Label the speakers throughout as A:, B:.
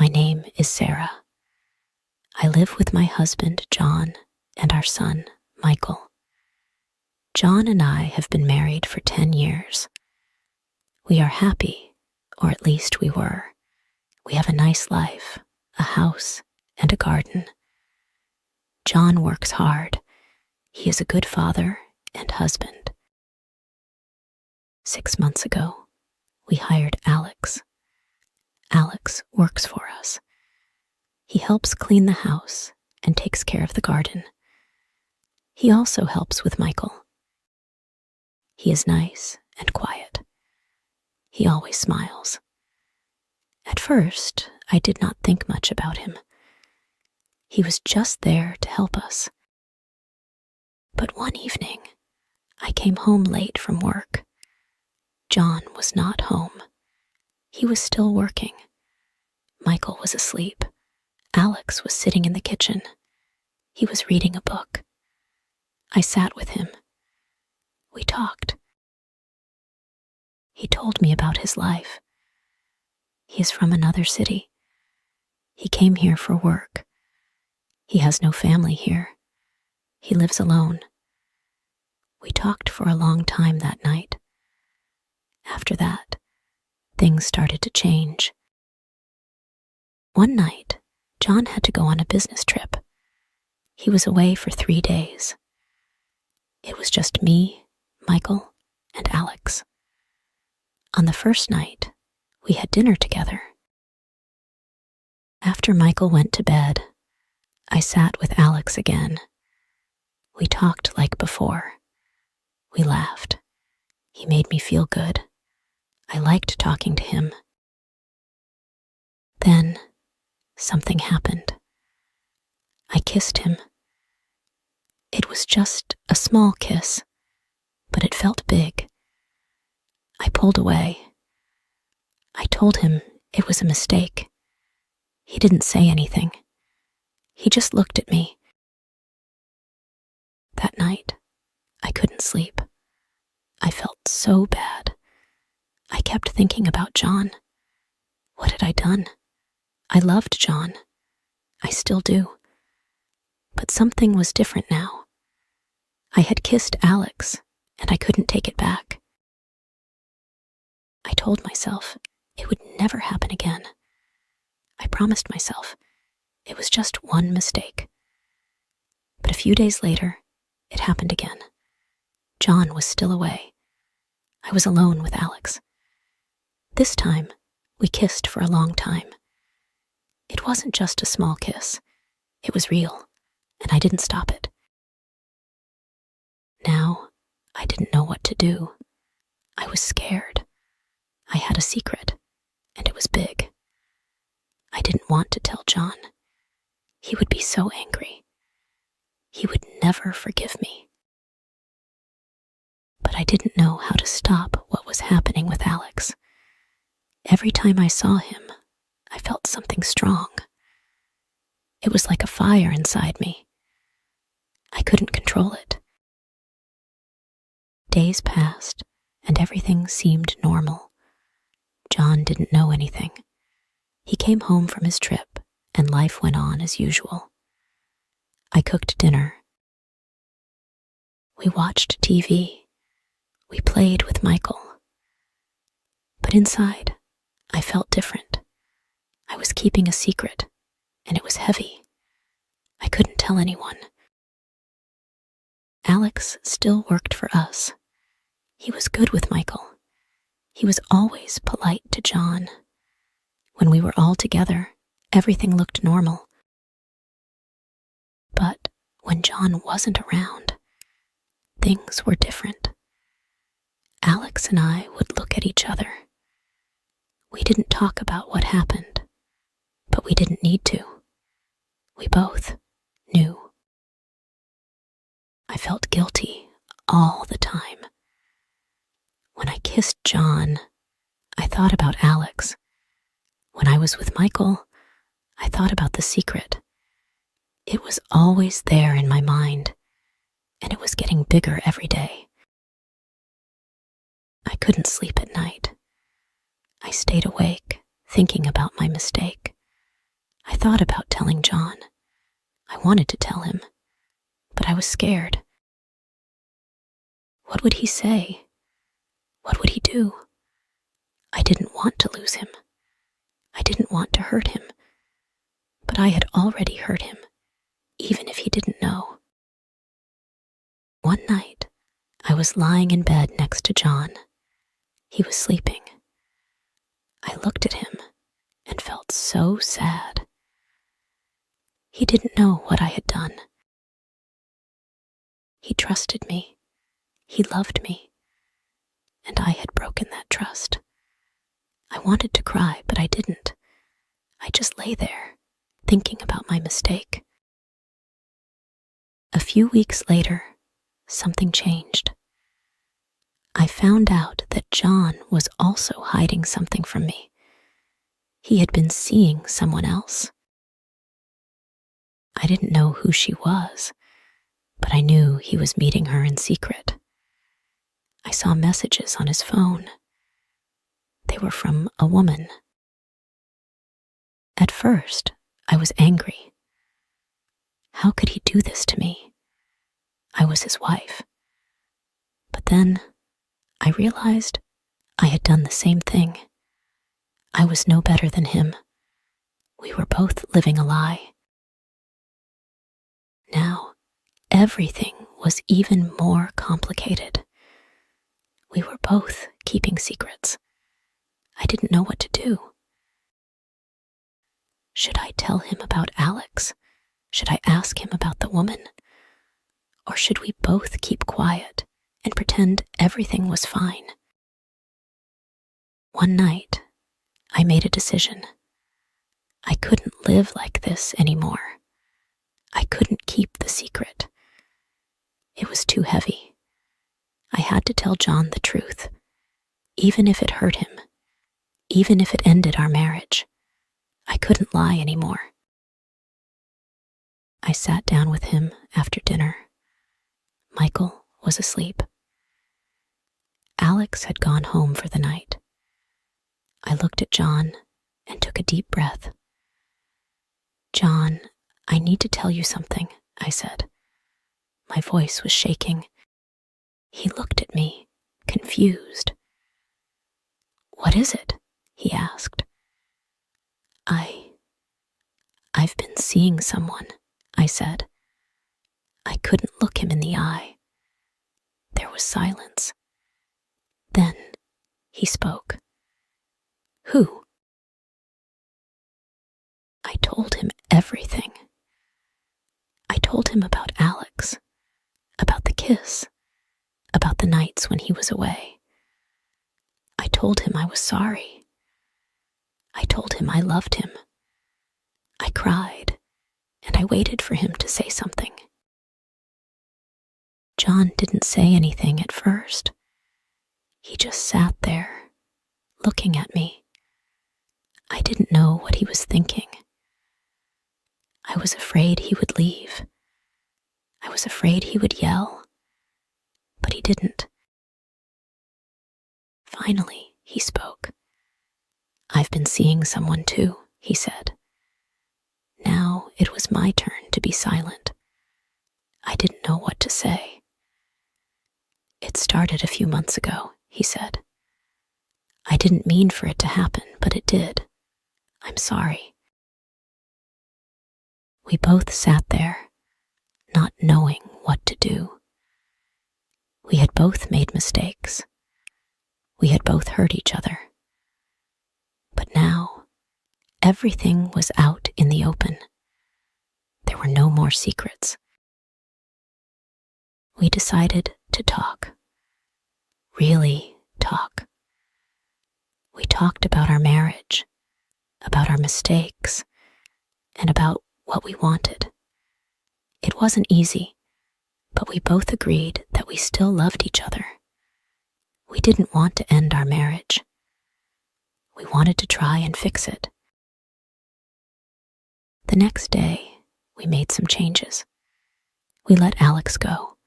A: My name is Sarah. I live with my husband, John, and our son, Michael. John and I have been married for 10 years. We are happy, or at least we were. We have a nice life, a house, and a garden. John works hard. He is a good father and husband. 6 months ago, we hired Alex. Alex works for us. He helps clean the house and takes care of the garden. He also helps with Michael. He is nice and quiet. He always smiles. At first, I did not think much about him. He was just there to help us. But one evening, I came home late from work. John was not home. He was still working. Michael was asleep. Alex was sitting in the kitchen. He was reading a book. I sat with him. We talked. He told me about his life. He is from another city. He came here for work. He has no family here. He lives alone. We talked for a long time that night. After that, things started to change. One night, John had to go on a business trip. He was away for 3 days. It was just me, Michael, and Alex. On the first night, we had dinner together. After Michael went to bed, I sat with Alex again. We talked like before. We laughed. He made me feel good. I liked talking to him. Then, something happened. I kissed him. It was just a small kiss, but it felt big. I pulled away. I told him it was a mistake. He didn't say anything. He just looked at me. That night, I couldn't sleep. I felt so bad. I kept thinking about John. What had I done? I loved John. I still do. But something was different now. I had kissed Alex, and I couldn't take it back. I told myself it would never happen again. I promised myself it was just one mistake. But a few days later, it happened again. John was still away. I was alone with Alex. This time, we kissed for a long time. It wasn't just a small kiss. It was real, and I didn't stop it. Now, I didn't know what to do. I was scared. I had a secret, and it was big. I didn't want to tell John. He would be so angry. He would never forgive me. But I didn't know how to stop what was happening with Alex. Every time I saw him, I felt something strong. It was like a fire inside me. I couldn't control it. Days passed, and everything seemed normal. John didn't know anything. He came home from his trip, and life went on as usual. I cooked dinner. We watched TV. We played with Michael. But inside, I felt different. I was keeping a secret, and it was heavy. I couldn't tell anyone. Alex still worked for us. He was good with Michael. He was always polite to John. When we were all together, everything looked normal. But when John wasn't around, things were different. Alex and I would look at each other. We didn't talk about what happened, but we didn't need to. We both knew. I felt guilty all the time. When I kissed John, I thought about Alex. When I was with Michael, I thought about the secret. It was always there in my mind, and it was getting bigger every day. I couldn't sleep at night. I stayed awake, thinking about my mistake. I thought about telling John. I wanted to tell him, but I was scared. What would he say? What would he do? I didn't want to lose him. I didn't want to hurt him, but I had already hurt him, even if he didn't know. One night, I was lying in bed next to John. He was sleeping. I looked at him and felt so sad. He didn't know what I had done. He trusted me. He loved me. And I had broken that trust. I wanted to cry, but I didn't. I just lay there, thinking about my mistake. A few weeks later, something changed. I found out that John was also hiding something from me. He had been seeing someone else. I didn't know who she was, but I knew he was meeting her in secret. I saw messages on his phone. They were from a woman. At first, I was angry. How could he do this to me? I was his wife. But then, I realized I had done the same thing. I was no better than him. We were both living a lie. Now, everything was even more complicated. We were both keeping secrets. I didn't know what to do. Should I tell him about Alex? Should I ask him about the woman? Or should we both keep quiet and pretend everything was fine? One night, I made a decision. I couldn't live like this anymore. I couldn't keep the secret. It was too heavy. I had to tell John the truth, even if it hurt him, even if it ended our marriage. I couldn't lie anymore. I sat down with him after dinner. Michael was asleep. Alex had gone home for the night. I looked at John and took a deep breath. "John, I need to tell you something," I said. My voice was shaking. He looked at me, confused. "What is it?" he asked. I've been seeing someone," I said. I couldn't look him in the eye. There was silence. Then he spoke. "Who?" I told him everything. I told him about Alex, about the kiss, about the nights when he was away. I told him I was sorry. I told him I loved him. I cried, and I waited for him to say something. John didn't say anything at first. He just sat there, looking at me. I didn't know what he was thinking. I was afraid he would leave. I was afraid he would yell, but he didn't. Finally, he spoke. "I've been seeing someone too," he said. Now it was my turn to be silent. I didn't know what to say. "It started a few months ago," he said. "I didn't mean for it to happen, but it did. I'm sorry." We both sat there, not knowing what to do. We had both made mistakes. We had both hurt each other. But now, everything was out in the open. There were no more secrets. We decided to talk. Really talk. We talked about our marriage, about our mistakes, and about what we wanted. It wasn't easy, but we both agreed that we still loved each other. We didn't want to end our marriage. We wanted to try and fix it. The next day, we made some changes. We let Alex go.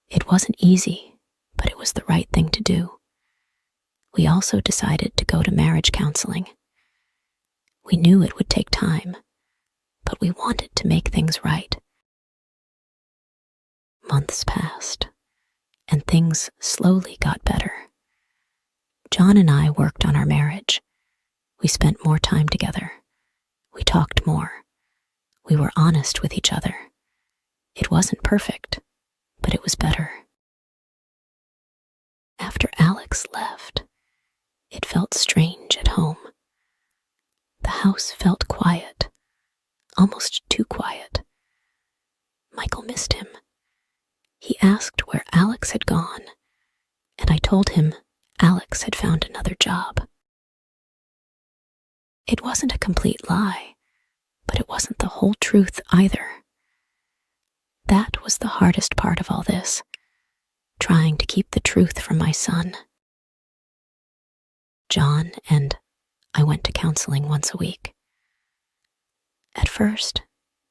A: It wasn't easy, but it was the right thing to do. We also decided to go to marriage counseling. We knew it would take time, but we wanted to make things right. Months passed, and things slowly got better. John and I worked on our marriage. We spent more time together. We talked more. We were honest with each other. It wasn't perfect, but it was better. After Alex left, it felt strange at home. The house felt quiet, almost too quiet. Michael missed him. He asked where Alex had gone, and I told him Alex had found another job. It wasn't a complete lie, but it wasn't the whole truth either. That was the hardest part of all this, trying to keep the truth from my son. John and I went to counseling once a week. At first,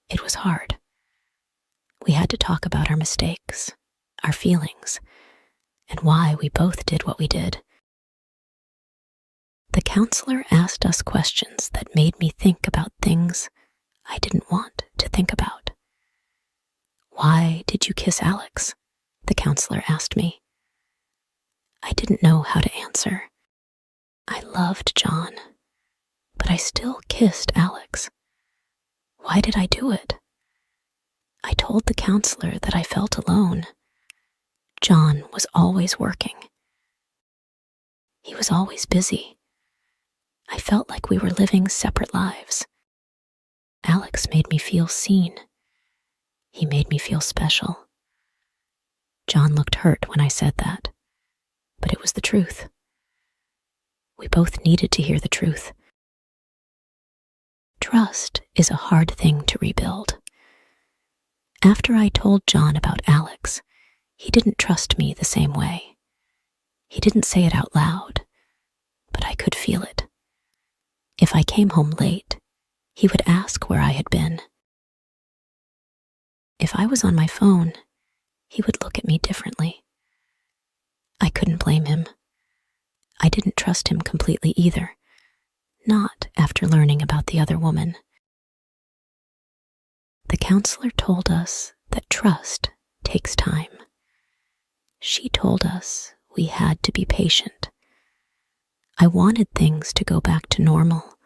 A: it was hard. We had to talk about our mistakes, our feelings, and why we both did what we did. The counselor asked us questions that made me think about things I didn't want to think about. "Why did you kiss Alex?" the counselor asked me. I didn't know how to answer. I loved John, but I still kissed Alex. Why did I do it? I told the counselor that I felt alone. John was always working. He was always busy. I felt like we were living separate lives. Alex made me feel seen. He made me feel special. John looked hurt when I said that, but it was the truth. We both needed to hear the truth. Trust is a hard thing to rebuild. After I told John about Alex, he didn't trust me the same way. He didn't say it out loud, but I could feel it. If I came home late, he would ask where I had been. If I was on my phone, he would look at me differently. I couldn't blame him. I didn't trust him completely either, not after learning about the other woman. The counselor told us that trust takes time. She told us we had to be patient. I wanted things to go back to normal,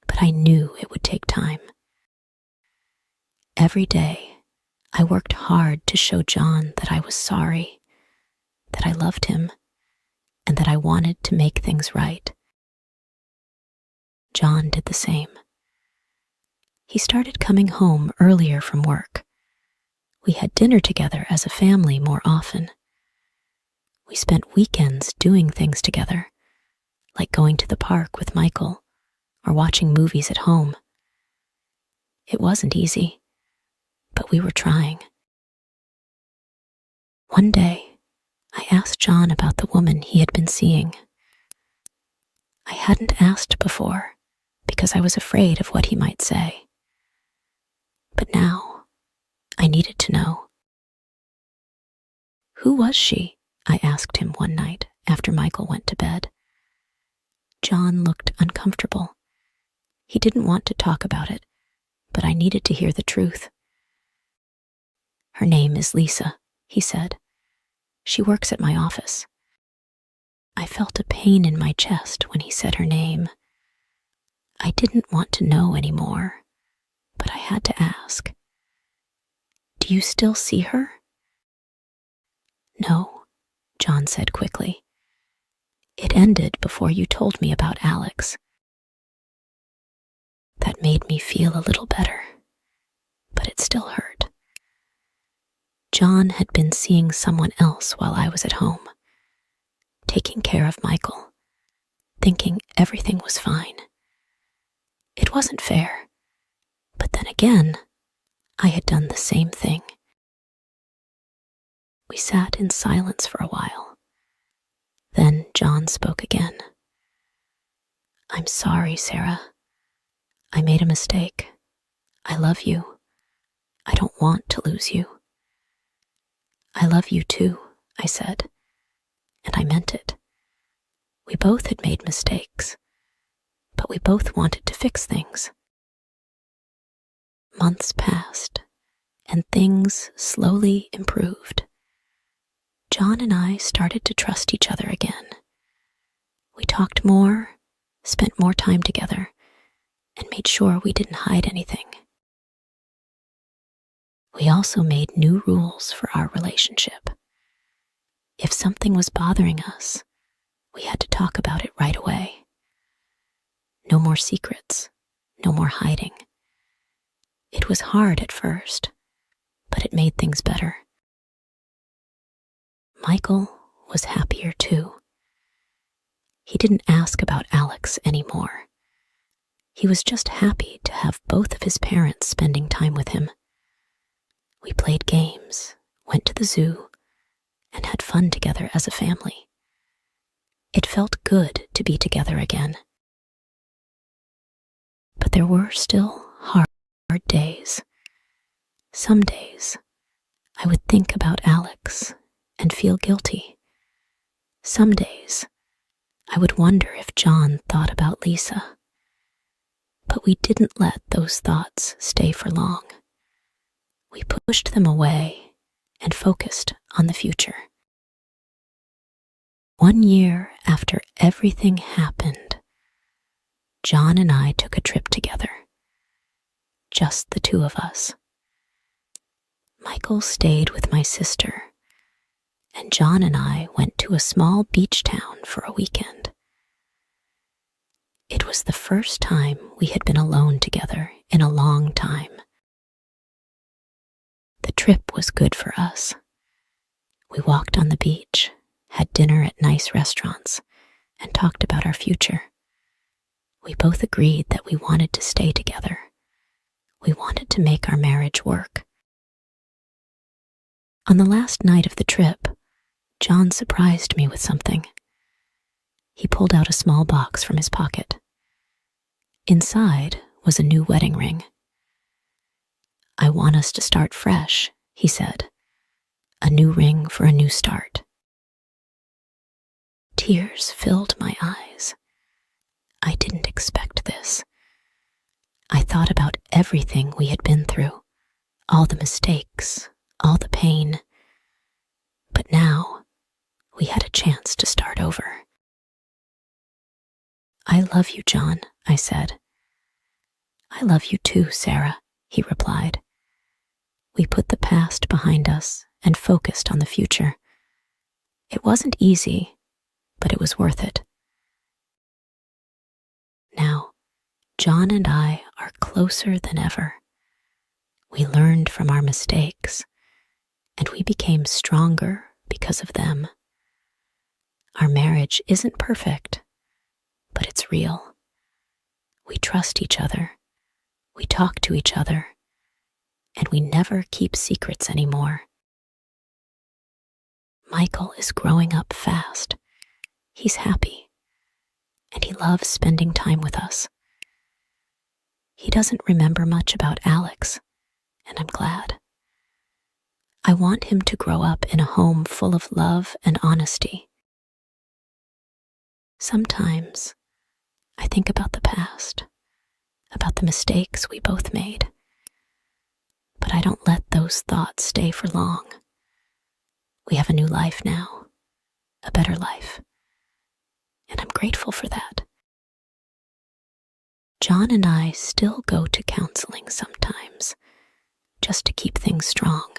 A: but I knew it would take time. Every day, I worked hard to show John that I was sorry, that I loved him, and that I wanted to make things right. John did the same. He started coming home earlier from work. We had dinner together as a family more often. We spent weekends doing things together, like going to the park with Michael or watching movies at home. It wasn't easy, but we were trying. One day, I asked John about the woman he had been seeing. I hadn't asked before because I was afraid of what he might say. But now, I needed to know. "Who was she?" I asked him one night after Michael went to bed. John looked uncomfortable. He didn't want to talk about it, but I needed to hear the truth. "Her name is Lisa," he said. "She works at my office." I felt a pain in my chest when he said her name. I didn't want to know anymore, but I had to ask. "Do you still see her?" "No," John said quickly. "It ended before you told me about Alex." That made me feel a little better, but it still hurt. John had been seeing someone else while I was at home, taking care of Michael, thinking everything was fine. It wasn't fair, but then again, I had done the same thing. We sat in silence for a while. Then John spoke again. "I'm sorry, Sarah. I made a mistake. I love you. I don't want to lose you." "I love you too," I said, and I meant it. We both had made mistakes, but we both wanted to fix things. Months passed, and things slowly improved. John and I started to trust each other again. We talked more, spent more time together, and made sure we didn't hide anything. We also made new rules for our relationship. If something was bothering us, we had to talk about it right away. No more secrets, no more hiding. It was hard at first, but it made things better. Michael was happier too. He didn't ask about Alex anymore. He was just happy to have both of his parents spending time with him. We played games, went to the zoo, and had fun together as a family. It felt good to be together again. But there were still hard days. Some days, I would think about Alex and feel guilty. Some days, I would wonder if John thought about Lisa. But we didn't let those thoughts stay for long. We pushed them away and focused on the future. 1 year after everything happened, John and I took a trip together. Just the two of us. Michael stayed with my sister, and John and I went to a small beach town for a weekend. It was the first time we had been alone together in a long time. The trip was good for us. We walked on the beach, had dinner at nice restaurants, and talked about our future. We both agreed that we wanted to stay together. We wanted to make our marriage work. On the last night of the trip, John surprised me with something. He pulled out a small box from his pocket. Inside was a new wedding ring. "I want us to start fresh," he said. "A new ring for a new start." Tears filled my eyes. I didn't expect this. I thought about everything we had been through, all the mistakes, all the pain. But now, we had a chance to start over. "I love you, John," I said. "I love you too, Sarah," he replied. We put the past behind us and focused on the future. It wasn't easy, but it was worth it. Now, John and I are closer than ever. We learned from our mistakes, and we became stronger because of them. Our marriage isn't perfect, but it's real. We trust each other, we talk to each other, and we never keep secrets anymore. Michael is growing up fast. He's happy, and he loves spending time with us. He doesn't remember much about Alex, and I'm glad. I want him to grow up in a home full of love and honesty. Sometimes I think about the past, about the mistakes we both made. But I don't let those thoughts stay for long. We have a new life now, a better life, and I'm grateful for that. John and I still go to counseling sometimes, just to keep things strong.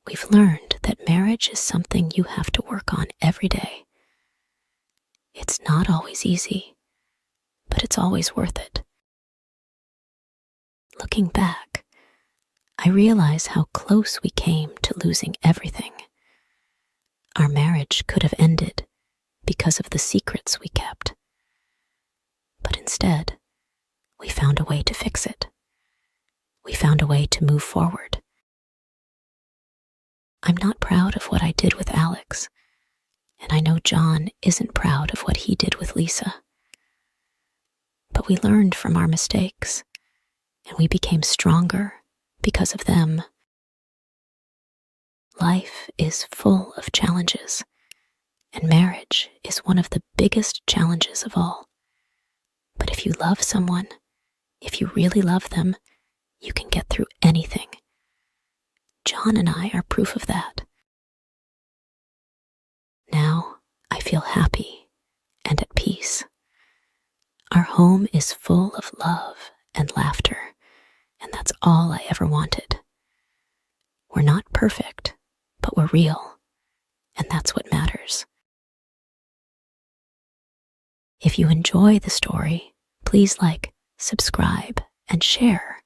A: We've learned that marriage is something you have to work on every day. It's not always easy, but it's always worth it. Looking back, I realize how close we came to losing everything. Our marriage could have ended because of the secrets we kept. But instead, we found a way to fix it. We found a way to move forward. I'm not proud of what I did with Alex, and I know John isn't proud of what he did with Lisa. But we learned from our mistakes, and we became stronger because of them. Life is full of challenges, and marriage is one of the biggest challenges of all. But If you love someone, if you really love them, you can get through anything. John and I are proof of that. Now I feel happy and at peace. Our home is full of love and laughter, and that's all I ever wanted. We're not perfect, but we're real, and that's what matters. If you enjoy the story, please like, subscribe, and share.